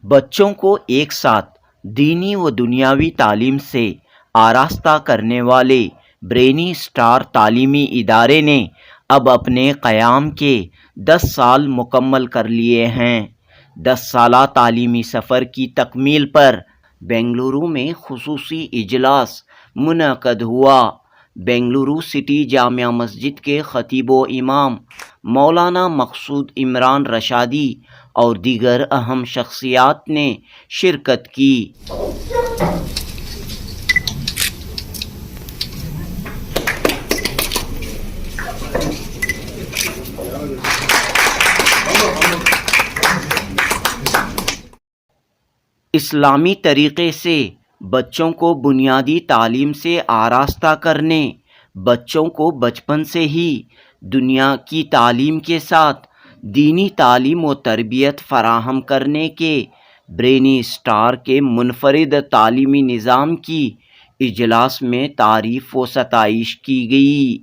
بچوں کو ایک ساتھ دینی و دنیاوی تعلیم سے آراستہ کرنے والے برینی اسٹار تعلیمی ادارے نے اب اپنے قیام کے 10 سال مکمل کر لیے ہیں۔ 10 سالہ تعلیمی سفر کی تکمیل پر بنگلورو میں خصوصی اجلاس منعقد ہوا۔ بنگلورو سٹی جامع مسجد کے خطیب و امام مولانا مقصود عمران رشادی اور دیگر اہم شخصیات نے شرکت کی۔ اسلامی طریقے سے بچوں کو بنیادی تعلیم سے آراستہ کرنے، بچوں کو بچپن سے ہی دنیا کی تعلیم کے ساتھ دینی تعلیم و تربیت فراہم کرنے کے برینی اسٹار کے منفرد تعلیمی نظام کی اجلاس میں تعریف و ستائش کی گئی۔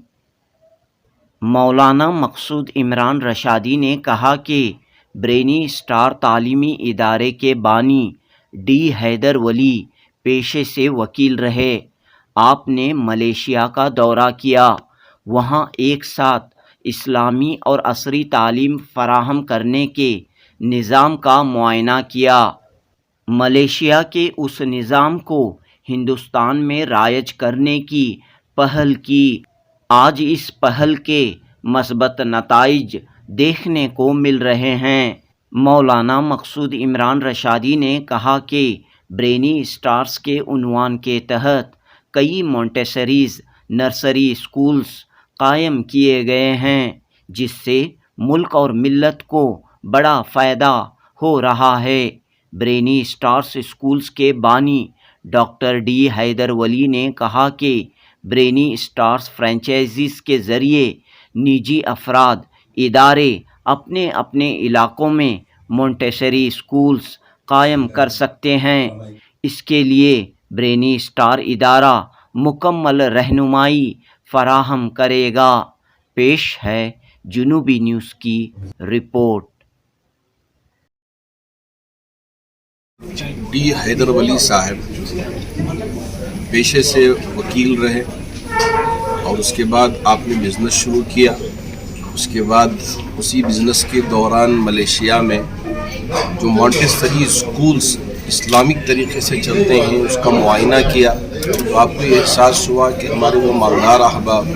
مولانا مقصود عمران رشادی نے کہا کہ برینی اسٹار تعلیمی ادارے کے بانی ڈی حیدر ولی پیشے سے وکیل رہے۔ آپ نے ملیشیا کا دورہ کیا، وہاں ایک ساتھ اسلامی اور عصری تعلیم فراہم کرنے کے نظام کا معائنہ کیا۔ ملیشیا کے اس نظام کو ہندوستان میں رائج کرنے کی پہل کی۔ آج اس پہل کے مثبت نتائج دیکھنے کو مل رہے ہیں۔ مولانا مقصود عمران رشادی نے کہا کہ برینی اسٹارز کے عنوان کے تحت کئی مونٹیسریز نرسری اسکولز قائم کیے گئے ہیں، جس سے ملک اور ملت کو بڑا فائدہ ہو رہا ہے۔ برینی اسٹارز اسکولز کے بانی ڈاکٹر ڈی حیدر ولی نے کہا کہ برینی اسٹارز فرنچائزیز کے ذریعے نجی افراد، ادارے اپنے اپنے علاقوں میں مونٹیسری اسکولز قائم کر سکتے ہیں۔ اس کے لیے برینی اسٹار ادارہ مکمل رہنمائی فراہم کرے گا۔ پیش ہے جنوبی نیوز کی رپورٹ۔ ڈی حیدر ولی صاحب پیشے سے وکیل رہے اور اس کے بعد آپ نے بزنس شروع کیا۔ اس کے بعد اسی بزنس کے دوران ملیشیا میں جو مونٹیسری اسکولز اسلامک طریقے سے چلتے ہیں اس کا معائنہ کیا، تو آپ کو یہ احساس ہوا کہ ہمارے وہ مالدار احباب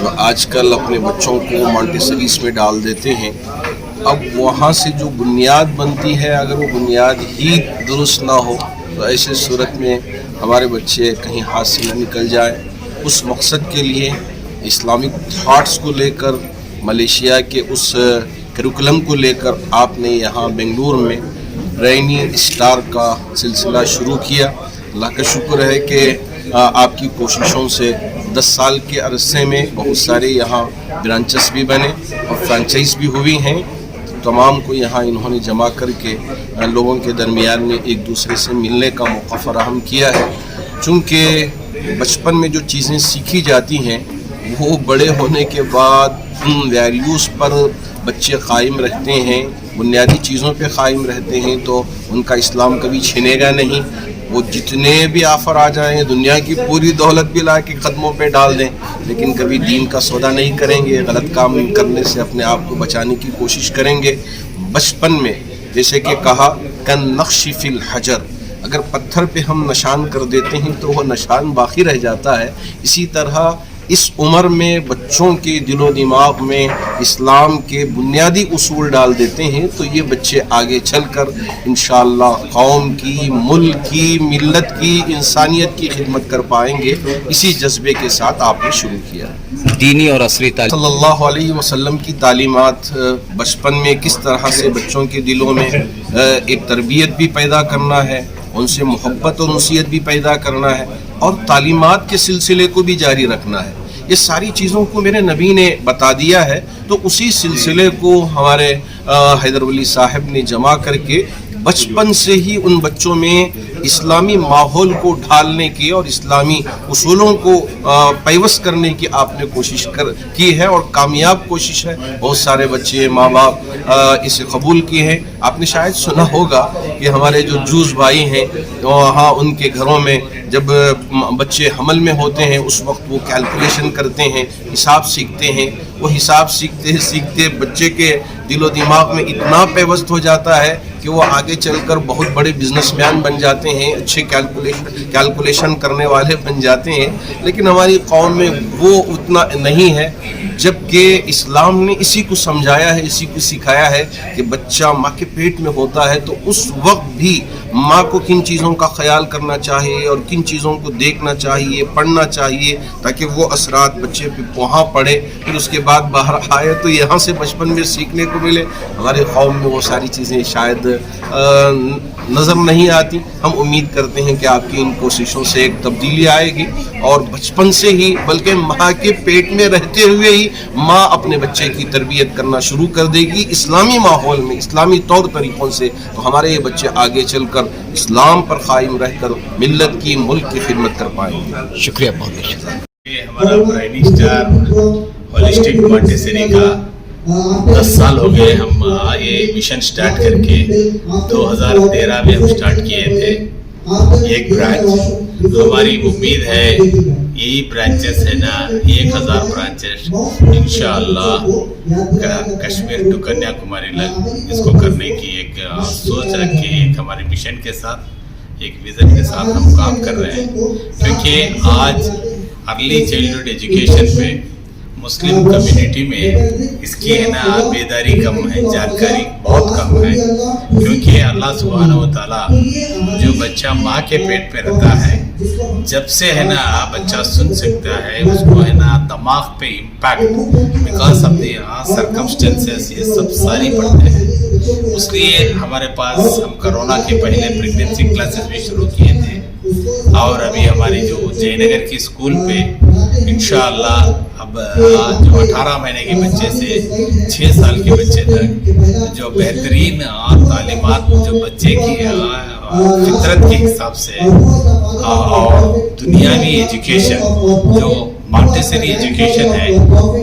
جو آج کل اپنے بچوں کو مونٹیسریز میں ڈال دیتے ہیں، اب وہاں سے جو بنیاد بنتی ہے اگر وہ بنیاد ہی درست نہ ہو تو ایسے صورت میں ہمارے بچے کہیں ہاتھ سے نہ نکل جائیں۔ اس مقصد کے لیے اسلامک تھاٹس کو لے کر، ملیشیا کے اس کریکولم کو لے کر آپ نے یہاں بنگلور میں برینی اسٹار کا سلسلہ شروع کیا۔ اللہ کا شکر ہے کہ آپ کی کوششوں سے 10 سال کے عرصے میں بہت سارے یہاں برانچز بھی بنے اور فرانچائز بھی ہوئی ہیں۔ تمام کو یہاں انہوں نے جمع کر کے لوگوں کے درمیان میں ایک دوسرے سے ملنے کا موقع فراہم کیا ہے۔ چونکہ بچپن میں جو چیزیں سیکھی جاتی ہیں وہ بڑے ہونے کے بعد ان ویلیوز پر بچے قائم رہتے ہیں، بنیادی چیزوں پہ قائم رہتے ہیں، تو ان کا اسلام کبھی چھنے گا نہیں۔ وہ جتنے بھی آفر آ جائیں، دنیا کی پوری دولت بھی لا کے قدموں پہ ڈال دیں، لیکن کبھی دین کا سودا نہیں کریں گے، غلط کام کرنے سے اپنے آپ کو بچانے کی کوشش کریں گے۔ بچپن میں جیسے کہ کہا کن نقش فی الحجر، اگر پتھر پہ ہم نشان کر دیتے ہیں تو وہ نشان باقی رہ جاتا ہے، اسی طرح اس عمر میں بچوں کے دل و دماغ میں اسلام کے بنیادی اصول ڈال دیتے ہیں تو یہ بچے آگے چل کر انشاءاللہ قوم کی، ملک کی، ملت کی، انسانیت کی خدمت کر پائیں گے۔ اسی جذبے کے ساتھ آپ نے شروع کیا دینی اور عصری تعلیم۔ صلی اللہ علیہ وسلم کی تعلیمات بچپن میں کس طرح سے بچوں کے دلوں میں ایک تربیت بھی پیدا کرنا ہے، ان سے محبت اور انسیت بھی پیدا کرنا ہے اور تعلیمات کے سلسلے کو بھی جاری رکھنا ہے، یہ ساری چیزوں کو میرے نبی نے بتا دیا ہے۔ تو اسی سلسلے کو ہمارے حیدر ولی صاحب نے جمع کر کے बचपन से ही उन बच्चों में इस्लामी माहौल को ढालने की और इस्लामी उसूलों को पैवस्त करने की आपने कोशिश की है और कामयाब कोशिश है। बहुत सारे बच्चे माँ बाप इसे कबूल किए हैं। आपने शायद सुना होगा कि हमारे जो जूस भाई हैं वहाँ उनके घरों में जब बच्चे हमल में होते हैं उस वक्त वो कैलकुलेशन करते हैं, हिसाब सीखते हैं। वो हिसाब सीखते सीखते बच्चे के दिलो दिमाग में इतना पैवस्त हो जाता है कि वो आगे चलकर बहुत बड़े बिजनेसमैन बन जाते हैं, अच्छे कैलकुलेशन करने वाले बन जाते हैं। लेकिन हमारी कौम में वो उतना नहीं है, जबकि इस्लाम ने इसी को समझाया है, इसी को सिखाया है कि बच्चा माँ के पेट में होता है तो उस वक्त भी माँ को किन चीज़ों का ख्याल करना चाहिए और किन चीज़ों को देखना चाहिए, पढ़ना चाहिए, ताकि वो असरात बच्चे पे वहाँ पड़े, फिर उसके बाद बाहर आए तो यहाँ से बचपन में सीखने को मिले। हमारे कौम में वो सारी चीज़ें शायद नज़र नहीं आती। हम उम्मीद करते हैं कि आपकी इन कोशिशों से एक तब्दीली आएगी और बचपन से ही बल्कि माँ के पेट में रहते हुए ही माँ अपने बच्चे की तरबियत करना शुरू कर देगी इस्लामी माहौल में, इस्लामी तौर तरीक़ों से। तो हमारे ये बच्चे आगे चलकर इस्लाम पर कायम रहकर मिल्लत की, मुल्क की खिदमत कर पाएंगे। शुक्रिया, बहुत बहुत शुक्रिया। ये हमारा ब्रेनी स्टार होलिस्टिक मॉन्टेसरी का 10 साल हो गए। हम ये मिशन स्टार्ट करके 2013 में हम स्टार्ट किए थे एक ब्रांच। हमारी उम्मीद है यही ब्रांचेस है ना, 1000 ब्रांचेस इंशाअल्लाह कश्मीर टू कन्याकुमारी तक इसको करने की एक सोच रख के एक हमारे मिशन के साथ, एक विजन के साथ हम काम कर रहे हैं। क्योंकि आज अर्ली चाइल्डहुड एजुकेशन पे मुस्लिम कम्युनिटी में इसकी है ना बेदारी कम है, जानकारी बहुत कम है। क्योंकि अल्लाह सुब्हानहू व तआला जो बच्चा माँ के पेट पे रहता है, जब से है ना बच्चा सुन सकता है, उसको है ना दिमाग पे impact because of the circumstances ये सब सारी पड़ते हैं। इसलिए हमारे पास हम कोरोना के पहले प्रेगनेंसी क्लासेस भी शुरू किए थे और अभी हमारी जो जयनगर की स्कूल पे इंशाअल्लाह अब जो 18 महीने के बच्चे से 6 साल के बच्चे तक जो बेहतरीन तालीमात जो बच्चे की फितरत के हिसाब से और दुनियावी एजुकेशन जो मॉन्टेसरी एजुकेशन है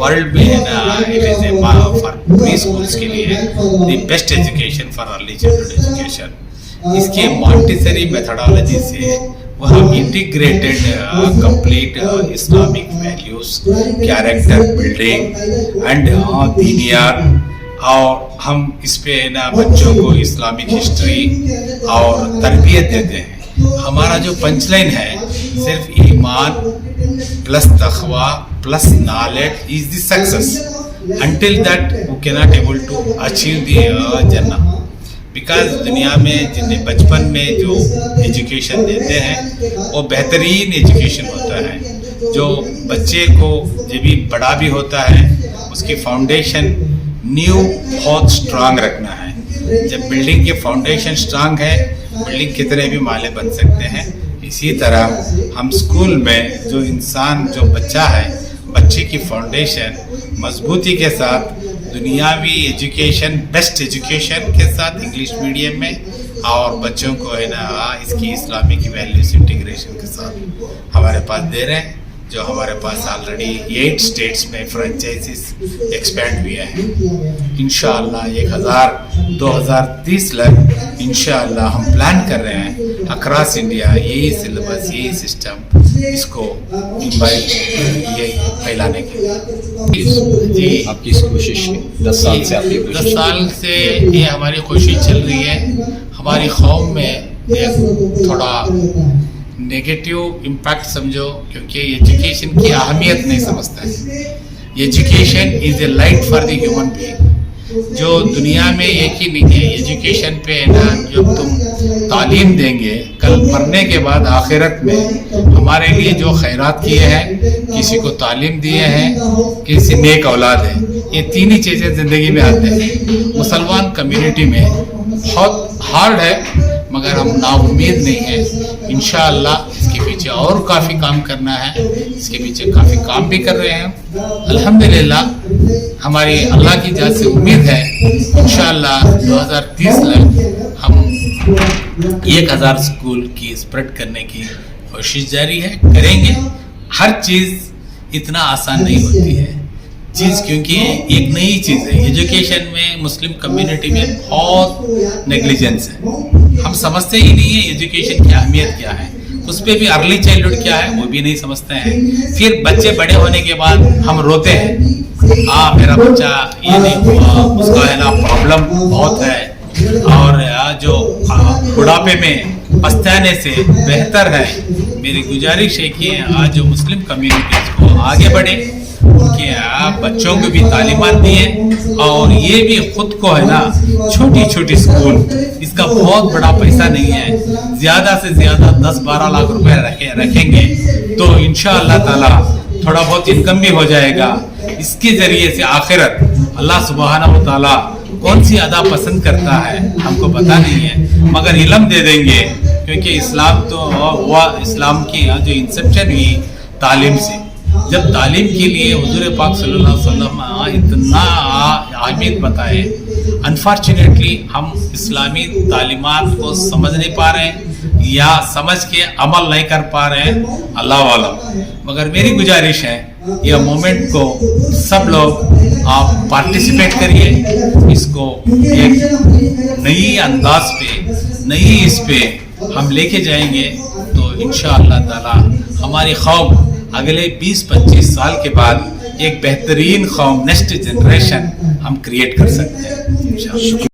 वर्ल्ड में है ना, it is a for pre schools के लिए the best education for early childhood education. इसके मॉन्टेसरी मेथोडोलॉजी से वह integrated complete Islamic values, character building and दीनियात, और हम इस पे ना बच्चों को इस्लामिक हिस्ट्री और तरबियत देते हैं। हमारा जो पंचलाइन है सिर्फ ईमान प्लस तक़वा plus knowledge is the success. until that we cannot able to achieve the जन्नत। बिकॉज दुनिया में जिन्हें बचपन में जो एजुकेशन देते हैं वो बेहतरीन एजुकेशन होता है, जो बच्चे को जब भी बड़ा भी होता है उसकी फाउंडेशन न्यू बहुत स्ट्रांग रखना है। जब बिल्डिंग के फाउंडेशन स्ट्रांग है, बिल्डिंग कितने भी माले बन सकते हैं। इसी तरह हम स्कूल में जो इंसान जो बच्चा है, बच्चे की फाउंडेशन मजबूती के साथ दुनियावी एजुकेशन, बेस्ट एजुकेशन के साथ इंग्लिश मीडियम में और बच्चों को है ना इसकी इस्लामिक वैल्यूज इंटीग्रेशन के साथ हमारे पास दे रहे हैं। जो हमारे पास ऑलरेडी 8 स्टेट्स में फ्रेंचाइजीज एक्सपेंड हुए हैं। इंशाअल्लाह 2030 तक इंशाअल्लाह हम प्लान कर रहे हैं अक्रॉस इंडिया यही सिलेबस, यही सिस्टम इसको ये फैलाने के लिए। जी, आपकी इस कोशिश 10 साल से आपकी 10 साल से ये हमारी कोशिश चल रही है। हमारी कौम में एक थोड़ा नेगेटिव इम्पैक्ट समझो, क्योंकि एजुकेशन की अहमियत नहीं समझता है। Education is a light for the human being. जो दुनिया में एक ही नहीं है, एजुकेशन पे है ना, जब तुम तालीम देंगे कल मरने के बाद आखिरत में हमारे लिए जो खैरात किए हैं, किसी को तालीम दिए हैं, किसी नेक औलाद है, ये तीन ही चीज़ें ज़िंदगी में आते हैं। मुसलमान कम्युनिटी में बहुत हार्ड है मगर हम नाउम्मीद नहीं है। इंशाअल्लाह इसके पीछे और काफ़ी काम करना है, इसके पीछे काफ़ी काम भी कर रहे हैं। अल्हम्दुलिल्लाह हमारी अल्लाह की जात से उम्मीद है इंशाअल्लाह 2030 तक हम 1000 स्कूल की स्प्रेड करने की कोशिश जारी है, करेंगे। हर चीज़ इतना आसान नहीं होती है चीज़, क्योंकि एक नई चीज़ है। एजुकेशन में मुस्लिम कम्युनिटी में बहुत नेग्लिजेंस है, हम समझते ही नहीं है एजुकेशन की अहमियत क्या है, उस पर भी अर्ली चाइल्डहुड क्या है वो भी नहीं समझते हैं। फिर बच्चे बड़े होने के बाद हम रोते हैं, मेरा बच्चा ये नहीं हुआ, उसका है ना प्रॉब्लम बहुत है, और जो बुढ़ापे में पछताने से बेहतर है। मेरी गुजारिश है कि आज जो मुस्लिम कम्युनिटीज़ को आगे बढ़े, उनके बच्चों को भी तालीमात दिए, और ये भी खुद को है ना छोटी छोटी स्कूल, इसका बहुत बड़ा पैसा नहीं है, ज़्यादा से ज़्यादा 10-12 लाख रुपए रखेंगे तो इंशाअल्लाह ताला थोड़ा बहुत इनकम भी हो जाएगा। इसके ज़रिए से आखिरत अल्लाह सुब्हानहू व तआला कौन सी अदा पसंद करता है हमको पता नहीं है, मगर इल्म दे देंगे, क्योंकि इस्लाम तो हुआ, इस्लाम की जो इंसेप्शन हुई तालीम से। जब तालीम के लिए हुजूर पाक सल्लल्लाहु अलैहि वसल्लम इतना अहमियत बताए, अनफॉर्चुनेटली हम इस्लामी तालीमात को समझ नहीं पा रहे हैं या समझ के अमल नहीं कर पा रहे हैं, अल्लाह वाला। मगर मेरी गुजारिश है यह मोमेंट को सब लोग आप पार्टिसिपेट करिए, इसको एक नई अंदाज पे, नई इस पे हम लेके जाएंगे तो इंशाअल्लाह ताला हमारी कौम अगले 20-25 साल के बाद एक बेहतरीन कौम, नेक्स्ट जनरेशन हम क्रिएट कर सकते हैं इंशाअल्लाह।